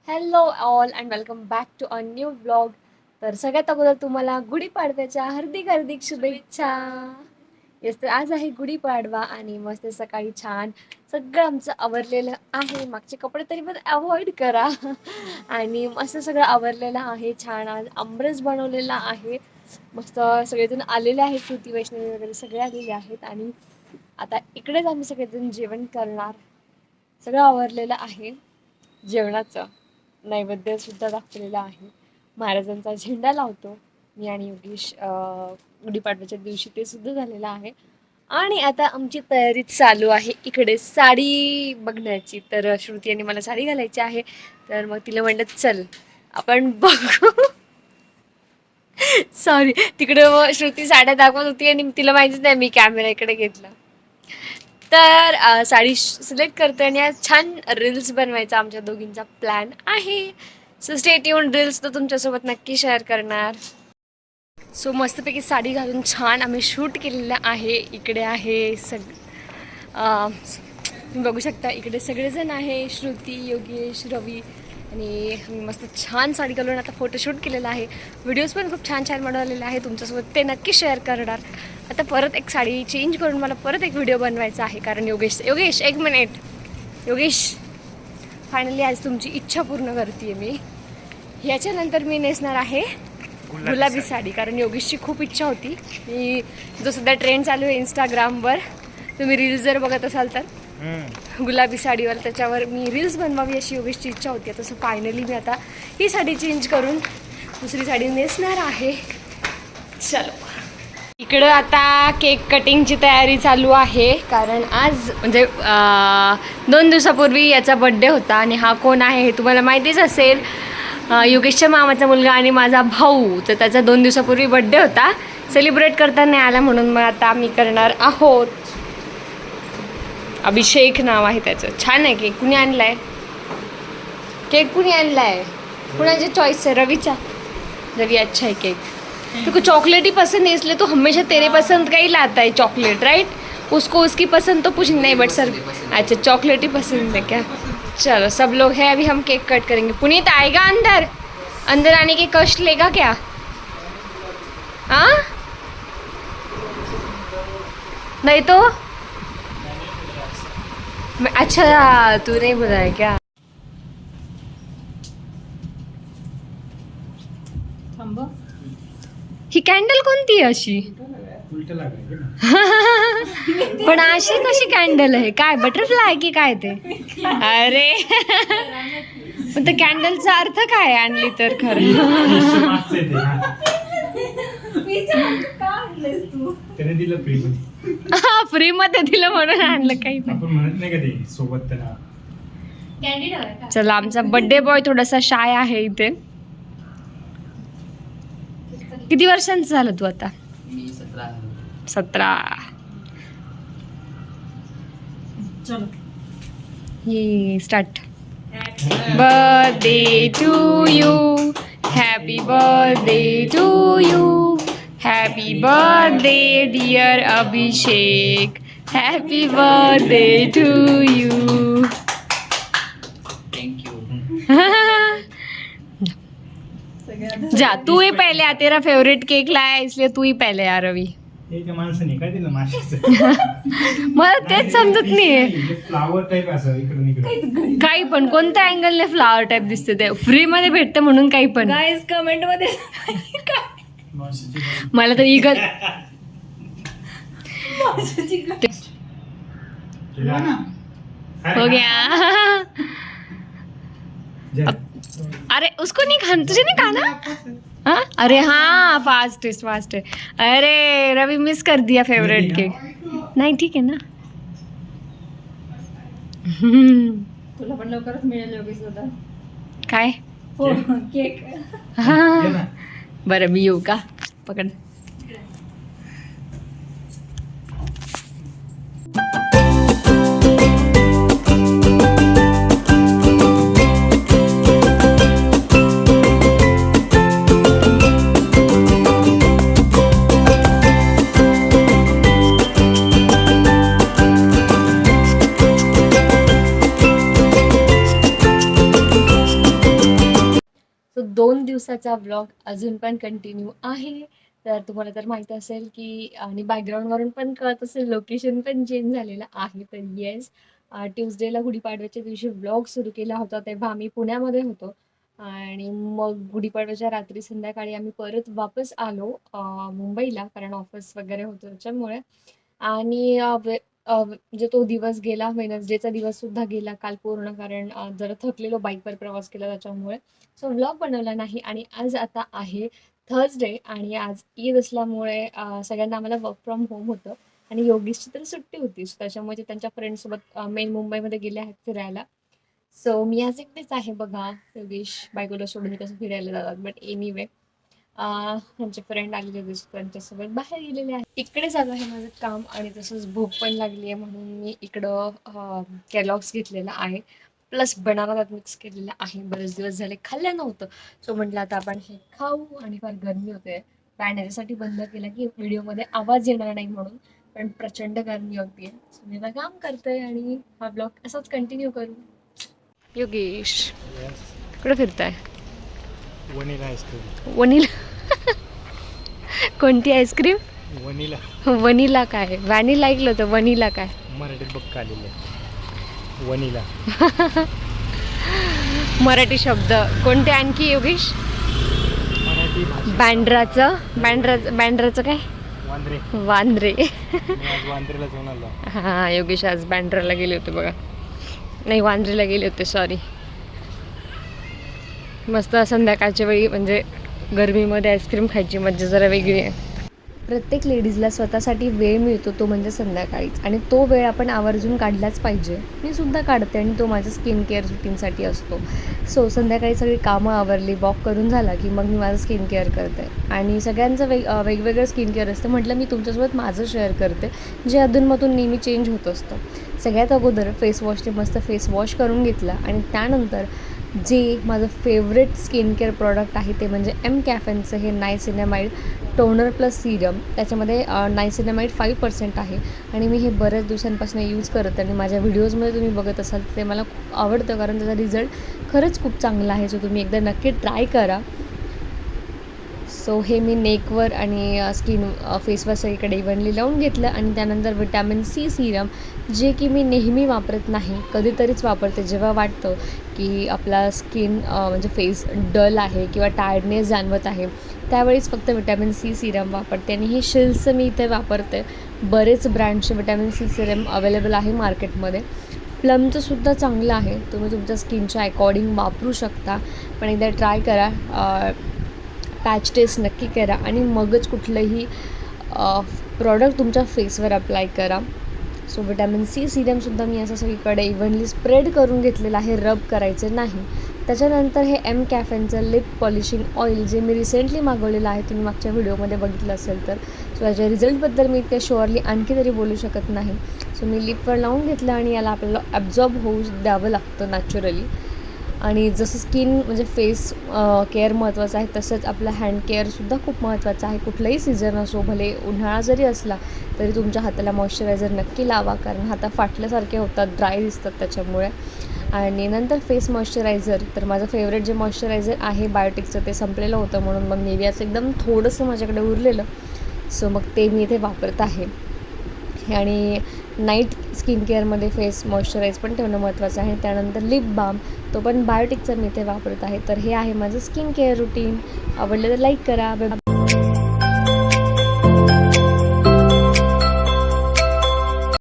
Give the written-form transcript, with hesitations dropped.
Hello all and welcome back to a new blog. तर सगळ्यात अगोदर तुम्हाला गुढीपाडव्याच्या हार्दिक हार्दिक शुभेच्छा. येस, तर आज आहे गुढीपाडवा आणि मस्त सकाळी छान सगळं आमचं आवरलेलं आहे. मागचे कपडे तरी पण अवॉइड करा. आणि मस्त सगळं आवरलेलं आहे. छान आज आमरस बनवलेला आहे. मस्त सगळेजण आलेले आहेत. श्रुती वैष्णवी वगैरे सगळे आलेले आहेत आणि आता इकडेच आम्ही सगळेजण जेवण करणार. सगळं आवरलेलं आहे. जेवणाचं नैवेद्य सुद्धा दाखवलेला आहे. महाराजांचा झेंडा लावतो मी आणि योगेश. गुढीपाडव्याच्या दिवशी ते सुद्धा झालेलं आहे. आणि आता आमची तयारी चालू आहे इकडे साडी बघण्याची. तर श्रुती आणि मला साडी घालायची आहे. तर मग तिला म्हणलं चल आपण बघू. सॉरी, तिकडे मग श्रुती साड्या दाखवत होती आणि तिला माहितीच नाही मी कॅमेरा इकडे घेतला. तर साडी सिलेक्ट करते आणि आज छान रील्स बनवायचा आमच्या दोघींचा प्लॅन आहे. सो स्टे ट्यून्ड, रील्स तर तुमच्यासोबत नक्की शेअर करणार. सो मस्तपैकी साडी घालून छान आम्ही शूट केलेलं आहे. इकडे आहे तुम्ही बघू शकता इकडे सगळेजण आहे. श्रुती, योगेश, रवी आणि आम्ही मस्त छान साडी घालून आता फोटोशूट केलेला आहे. व्हिडिओज पण खूप छान छान बनवलेले आहे. तुमच्यासोबत ते नक्की शेअर करणार. आता परत एक साडी चेंज करून मला परत एक व्हिडिओ बनवायचा आहे. कारण योगेश एक मिनिट. योगेश, फायनली आज तुमची इच्छा पूर्ण करते आहे मी. ह्याच्यानंतर मी नेसणार आहे गुलाबी साडी. कारण योगेशची खूप इच्छा होती. मी जो सध्या ट्रेंड चालू आहे इंस्टाग्रामवर, तुम्ही रील्स जर बघत असाल तर गुलाबी साडीवर, त्याच्यावर मी रील्स बनवावी अशी योगेशची इच्छा होती. तसं फायनली मी आता ही साडी चेंज करून दुसरी साडी नेसणार आहे. चलो, इकडं आता केक कटिंगची तयारी चालू आहे. कारण आज म्हणजे 2 दिवसापूर्वी याचा बड्डे होता. आणि हा कोण आहे हे तुम्हाला माहितीच असेल, योगेशच्या मामाचा मुलगा आणि माझा भाऊ. तर त्याचा 2 दिवसापूर्वी बड्डे होता. सेलिब्रेट करता नाही आला म्हणून मग आता आम्ही करणार आहोत. अभिषेक नाव आहे त्याचं. छान आहे केक. कुणी आणलाय केक? कुणी आणलाय? कुणाची चॉईस आहे? रवीचा. रवी, अच्छा है केक. तो चॉकलेट ही पसंद है इसलिए तो हमेशा तेरे पसंद का ही लाता है चॉकलेट, राइट? उसको उसकी पसंद तो कुछ नहीं, बट सर अच्छा चॉकलेट ही पसंद है क्या? चलो सब लोग हैं, अभी हम केक कट करेंगे. पुनीत आएगा अंदर? अंदर आने के कष्ट लेगा क्या? हाँ, नहीं तो अच्छा तू नहीं बोला है क्या? ही कॅन्डल कोणती आहे अशी? पण अशी कशी कॅन्डल आहे? काय बटरफ्लाय आहे की काय ते? अरे पण त्या कॅन्डलचा अर्थ काय आणली तर खरं? फ्री मध्ये दिलं म्हणून आणलं. काही चला, आमचा बर्थडे बॉय थोडासा शाय आहे इथे. किती वर्षांचं झालं तू आता? 17. चलो ये start. Birthday to you, happy birthday to you, happy birthday dear Abhishek, happy birthday to you. Thank you. जा, तू ही पहले आ. तेरा फेवरेट केक लाया इसलिए तू ही पहले आ. रवी, माणसाने काय दिलं मला तेच समजत नाहीये. फ्लावर टाईप असं इकडून इकडे काही पण कोणत्या अँगलने फ्लावर टाईप दिसते ते. फ्री मध्ये भेटतं म्हणून काही पण. गाइस कमेंट मध्ये मला तर इगल हो गया. अरे उसको नहीं खाना, तुझे नहीं खाना? हाँ, अरे हाँ, फास्ट है. अरे रवि मिस कर दिया फेवरेट केक. नाही ठीक आहे ना. तुला पण लवकरच मिळेल योगेश दादा. काय? हो, केक. बरं मी येऊ का? पकड. 2 दिवसाचा ब्लॉग अजून पण कंटिन्यू आहे. तर तुम्हाला तर माहीत असेल की आणि बॅकग्राऊंडवरून पण कळत असेल लोकेशन पण चेंज झालेलं आहे. तर येस, ट्यूसडेला गुढीपाडव्याच्या दिवशी ब्लॉग सुरू केला होता तेव्हा आम्ही पुण्यामध्ये होतो आणि मग गुढीपाडव्याच्या रात्री संध्याकाळी आम्ही परत वापस आलो मुंबईला, कारण ऑफिस वगैरे होतं त्याच्यामुळे. आणि म्हणजे तो दिवस गेला, वेडनेसडेचा दिवससुद्धा गेला काल पूर्ण, कारण जरा थकलेलो बाईकवर प्रवास केला त्याच्यामुळे. सो व्लॉग बनवला नाही आणि आज आता आहे थर्सडे आणि आज ईद असल्यामुळे सगळ्यांना आम्हाला वर्क फ्रॉम होम होतं आणि योगेशची तर सुट्टी होती. So त्याच्यामुळे ते त्यांच्या फ्रेंड्ससोबत मेन मुंबईमध्ये गेले आहेत फिरायला. सो मी आज एकटेच आहे बघा. योगेश बायकोला सोडून कसं फिरायला जातात, बट एनिवे त्यांचे फ्रेंड आलेले दिसतो त्यांच्यासोबत बाहेर गेलेले आहे. इकडे चालू आहे माझं काम आणि तसंच भूक पण लागली आहे म्हणून मी इकडं कॅलॉग्स घेतलेला आहे, प्लस बनाना त्यात मिक्स केलेला आहे. बरेच दिवस झाले खाल्लं नव्हतं, सो म्हटलं आता आपण हे खाऊ. आणि फार गरमी होते, फॅन याच्यासाठी बंद केला की व्हिडिओमध्ये आवाज येणार नाही म्हणून, पण प्रचंड गरमी होती. सो मी आता काम करते आणि हा ब्लॉग असाच कंटिन्यू करू. योगेश कुठं फिरताय? Vanilla ice cream. वनिला कोणती आईस्क्रीम? वनिला. वनिला काय? व्हॅनिला ऐकलं होतं, वनिला काय? मराठीत बघ आलेलं आहे वनिला. मराठी शब्द कोणते आणखी योगेश? मराठी बँड्राचं काय? वांद्रे. वांद्रे. मी आज वांद्रेला जाऊन आलो. हां, योगेश आज बँड्राला गेले होते बघा. नाही, वांद्रेला गेले होते, सॉरी. मस्त संध्याकाळच्या वेळी म्हणजे गरमीमध्ये आईस्क्रीम खायची मज्जा जरा वेगळी आहे. प्रत्येक लेडीजला स्वतःसाठी वेळ मिळतो तो म्हणजे संध्याकाळीच, आणि तो वेळ आपण आवर्जून काढलाच पाहिजे. मी सुद्धा काढते आणि तो माझ्या स्किन केअर रुटीनसाठी असतो. सो संध्याकाळी सगळी कामं आवरली, वॉक करून झाला की मग मी माझं स्किन केअर करते. आणि सगळ्यांचं वेगवेगळं स्किन केअर असतं. म्हटलं मी तुमच्यासोबत माझं शेअर करते, जे अधूनमधून नेहमी चेंज होत असतं. सगळ्यात अगोदर फेस वॉशने मस्त फेस वॉश करून घेतला आणि त्यानंतर जे माझं फेवरेट स्किन केअर प्रॉडक्ट आहे ते म्हणजे एम कॅफेनचं हे नायसिनामाइड टोनर प्लस सिरम. त्याच्यामध्ये नायसिनामाइड 5% आहे आणि मी हे बऱ्याच दिवसांपासून यूज करते आणि माझ्या व्हिडिओजमध्ये तुम्ही बघत असाल ते मला खूप आवडतं, कारण त्याचा रिझल्ट खरंच खूप चांगला आहे. सो तुम्ही एकदा नक्की ट्राय करा. सो हे मी नेकवर आणि फेसवर सगळीकडे इव्हनली लावून घेतलं आणि त्यानंतर विटॅमिन सी सिरम, जे की मी नेहमी वापरत नाही, कधीतरीच वापरते जेव्हा वाटतं की आपला स्किन म्हणजे फेस डल आहे किंवा टायर्डनेस जाणवत आहे, त्यावेळीच फक्त विटॅमिन सी सिरम वापरते. आणि हे शिल्सचं मी इथे वापरते. बरेच ब्रँडचे विटॅमिन सी सिरम अवेलेबल आहे मार्केटमध्ये. प्लमचं सुद्धा चांगलं आहे, तुम्ही तुमच्या स्किनच्या अकॉर्डिंग वापरू शकता. पण एकदा ट्राय करा, पॅच टेस्ट नक्की करा आणि मगच कुठलंही प्रॉडक्ट तुमच्या फेसवर अप्लाय करा. सो विटॅमिन सी सिरमसुद्धा मी असं सगळीकडे इव्हनली स्प्रेड करून घेतलेलं आहे, रब करायचं नाही. त्याच्यानंतर हे एम कॅफेनचं लिप पॉलिशिंग ऑइल, जे मी रिसेंटली मागवलेलं आहे, तुम्ही मागच्या व्हिडिओमध्ये बघितलं असेल तर. सो याच्या रिझल्टबद्दल मी इतक्या शुअरली आणखी तरी बोलू शकत नाही. सो मी लिपवर लावून घेतलं आणि याला आपल्याला ॲब्झॉर्ब होऊ द्यावं लागतं नॅचरली. आणि जसं स्किन म्हणजे फेस केअर महत्त्वाचं आहे, तसंच आपलं हँड केअरसुद्धा खूप महत्त्वाचं आहे. कुठलंही सीझन असो, भले उन्हाळा जरी असला तरी तुमच्या हाताला मॉइश्चरायझर नक्की लावा, कारण हाता फाटल्यासारखे होतात, ड्राय दिसतात त्याच्यामुळे. आणि नंतर फेस मॉइश्चरायझर, तर माझं फेवरेट जे मॉइश्चरायझर आहे बायोटिकचं, ते संपलेलं होतं म्हणून मग निव्हियाचं एकदम थोडंसं माझ्याकडे उरलेलं, सो मग ते मी इथे वापरत आहे. आणि नाईट स्किन केअरमध्ये फेस मॉइश्चराईज पण ठेवणं महत्त्वाचं आहे. त्यानंतर लिप बाम, तो पण बायोटिकचा मी इथे वापरत आहे. तर हे आहे माझं स्किन केअर रुटीन. आवडलं तर लाईक करा.